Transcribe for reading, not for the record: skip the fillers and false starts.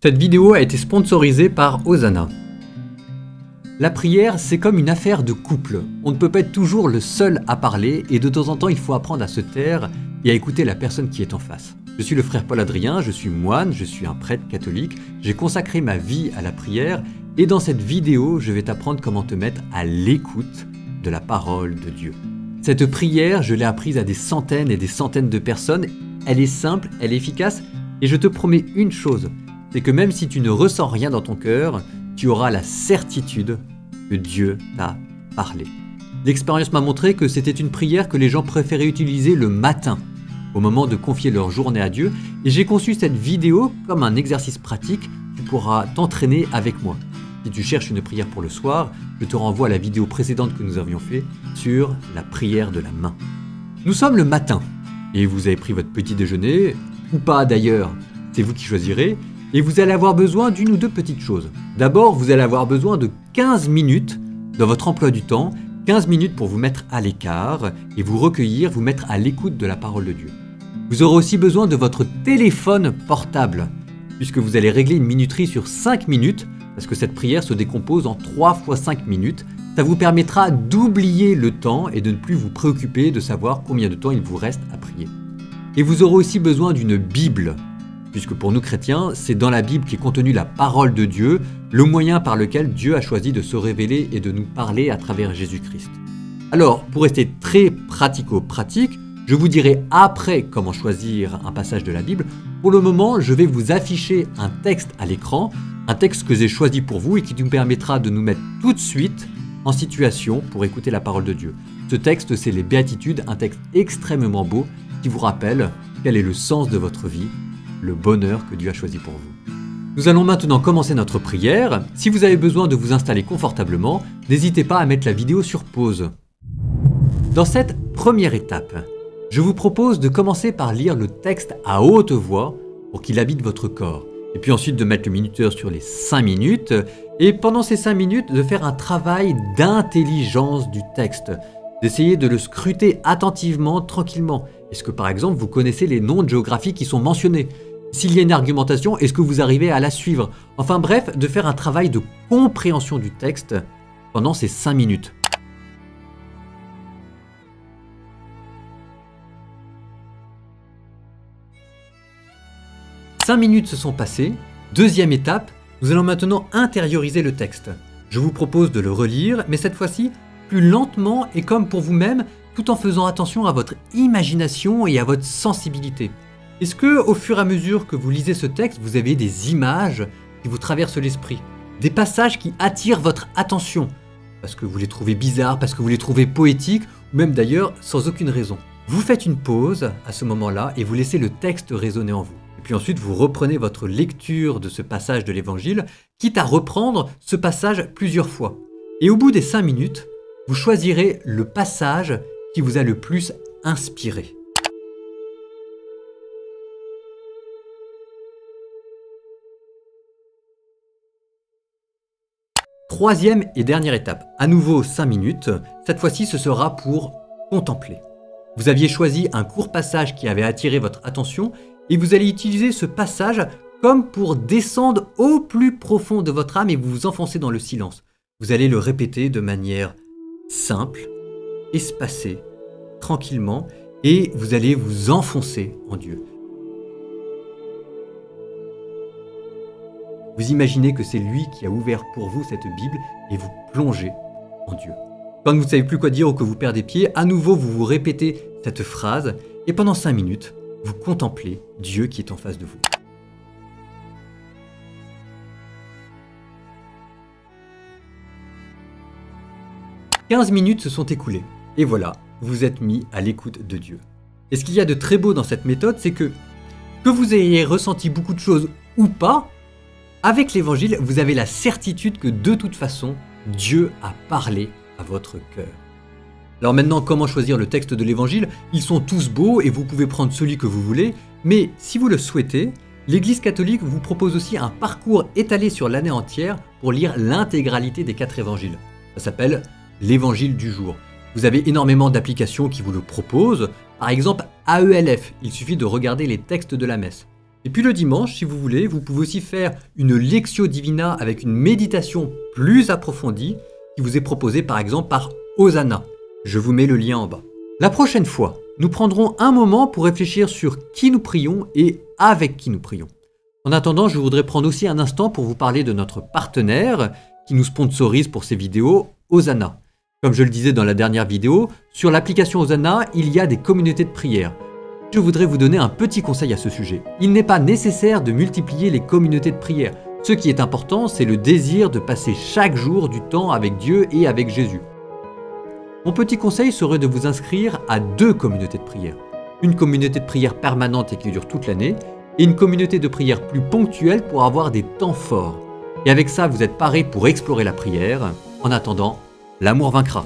Cette vidéo a été sponsorisée par Hosanna. La prière, c'est comme une affaire de couple. On ne peut pas être toujours le seul à parler et de temps en temps, il faut apprendre à se taire et à écouter la personne qui est en face. Je suis le frère Paul Adrien, je suis moine, je suis un prêtre catholique. J'ai consacré ma vie à la prière et dans cette vidéo, je vais t'apprendre comment te mettre à l'écoute de la parole de Dieu. Cette prière, je l'ai apprise à des centaines et des centaines de personnes. Elle est simple, elle est efficace et je te promets une chose, c'est que même si tu ne ressens rien dans ton cœur, tu auras la certitude que Dieu t'a parlé. L'expérience m'a montré que c'était une prière que les gens préféraient utiliser le matin, au moment de confier leur journée à Dieu, et j'ai conçu cette vidéo comme un exercice pratique. Tu pourras t'entraîner avec moi. Si tu cherches une prière pour le soir, je te renvoie à la vidéo précédente que nous avions fait sur la prière de la main. Nous sommes le matin, et vous avez pris votre petit déjeuner, ou pas d'ailleurs, c'est vous qui choisirez, et vous allez avoir besoin d'une ou deux petites choses. D'abord, vous allez avoir besoin de 15 minutes dans votre emploi du temps, 15 minutes pour vous mettre à l'écart et vous recueillir, vous mettre à l'écoute de la parole de Dieu. Vous aurez aussi besoin de votre téléphone portable, puisque vous allez régler une minuterie sur 5 minutes, parce que cette prière se décompose en 3 fois 5 minutes. Ça vous permettra d'oublier le temps et de ne plus vous préoccuper de savoir combien de temps il vous reste à prier. Et vous aurez aussi besoin d'une Bible, puisque pour nous chrétiens, c'est dans la Bible qu'est contenue la parole de Dieu, le moyen par lequel Dieu a choisi de se révéler et de nous parler à travers Jésus-Christ. Alors, pour rester très pratico-pratique, je vous dirai après comment choisir un passage de la Bible. Pour le moment, je vais vous afficher un texte à l'écran, un texte que j'ai choisi pour vous et qui nous permettra de nous mettre tout de suite en situation pour écouter la parole de Dieu. Ce texte, c'est les Béatitudes, un texte extrêmement beau qui vous rappelle quel est le sens de votre vie, le bonheur que Dieu a choisi pour vous. Nous allons maintenant commencer notre prière. Si vous avez besoin de vous installer confortablement, n'hésitez pas à mettre la vidéo sur pause. Dans cette première étape, je vous propose de commencer par lire le texte à haute voix pour qu'il habite votre corps. Et puis ensuite de mettre le minuteur sur les 5 minutes. Et pendant ces 5 minutes, de faire un travail d'intelligence du texte. D'essayer de le scruter attentivement, tranquillement. Est-ce que par exemple, vous connaissez les noms de géographie qui sont mentionnés ? S'il y a une argumentation, est-ce que vous arrivez à la suivre? Enfin bref, de faire un travail de compréhension du texte pendant ces 5 minutes. « 5 minutes se sont passées. Deuxième étape, nous allons maintenant intérioriser le texte. Je vous propose de le relire, mais cette fois-ci, plus lentement et comme pour vous-même, tout en faisant attention à votre imagination et à votre sensibilité. Est-ce que, au fur et à mesure que vous lisez ce texte, vous avez des images qui vous traversent l'esprit? Des passages qui attirent votre attention? Parce que vous les trouvez bizarres, parce que vous les trouvez poétiques, ou même d'ailleurs sans aucune raison. Vous faites une pause à ce moment-là et vous laissez le texte résonner en vous. Et puis ensuite, vous reprenez votre lecture de ce passage de l'Évangile, quitte à reprendre ce passage plusieurs fois. Et au bout des 5 minutes, vous choisirez le passage qui vous a le plus inspiré. Troisième et dernière étape, à nouveau 5 minutes, cette fois-ci ce sera pour contempler. Vous aviez choisi un court passage qui avait attiré votre attention et vous allez utiliser ce passage comme pour descendre au plus profond de votre âme et vous vous enfoncer dans le silence. Vous allez le répéter de manière simple, espacée, tranquillement et vous allez vous enfoncer en Dieu. Vous imaginez que c'est lui qui a ouvert pour vous cette Bible et vous plongez en Dieu. Quand vous ne savez plus quoi dire ou que vous perdez pied, à nouveau vous vous répétez cette phrase et pendant 5 minutes, vous contemplez Dieu qui est en face de vous. « 15 minutes se sont écoulées et voilà, vous êtes mis à l'écoute de Dieu. Et ce qu'il y a de très beau dans cette méthode, c'est que vous ayez ressenti beaucoup de choses ou pas, avec l'Évangile, vous avez la certitude que de toute façon, Dieu a parlé à votre cœur. Alors maintenant, comment choisir le texte de l'Évangile? Ils sont tous beaux et vous pouvez prendre celui que vous voulez, mais si vous le souhaitez, l'Église catholique vous propose aussi un parcours étalé sur l'année entière pour lire l'intégralité des 4 évangiles. Ça s'appelle l'Évangile du jour. Vous avez énormément d'applications qui vous le proposent. Par exemple, AELF, il suffit de regarder les textes de la messe. Et puis le dimanche, si vous voulez, vous pouvez aussi faire une Lectio Divina avec une méditation plus approfondie qui vous est proposée par exemple par Hosanna. Je vous mets le lien en bas. La prochaine fois, nous prendrons un moment pour réfléchir sur qui nous prions et avec qui nous prions. En attendant, je voudrais prendre aussi un instant pour vous parler de notre partenaire qui nous sponsorise pour ces vidéos, Hosanna. Comme je le disais dans la dernière vidéo, sur l'application Hosanna, il y a des communautés de prière. Je voudrais vous donner un petit conseil à ce sujet. Il n'est pas nécessaire de multiplier les communautés de prière. Ce qui est important, c'est le désir de passer chaque jour du temps avec Dieu et avec Jésus. Mon petit conseil serait de vous inscrire à 2 communautés de prière. Une communauté de prière permanente et qui dure toute l'année, et une communauté de prière plus ponctuelle pour avoir des temps forts. Et avec ça, vous êtes paré pour explorer la prière. En attendant, l'amour vaincra.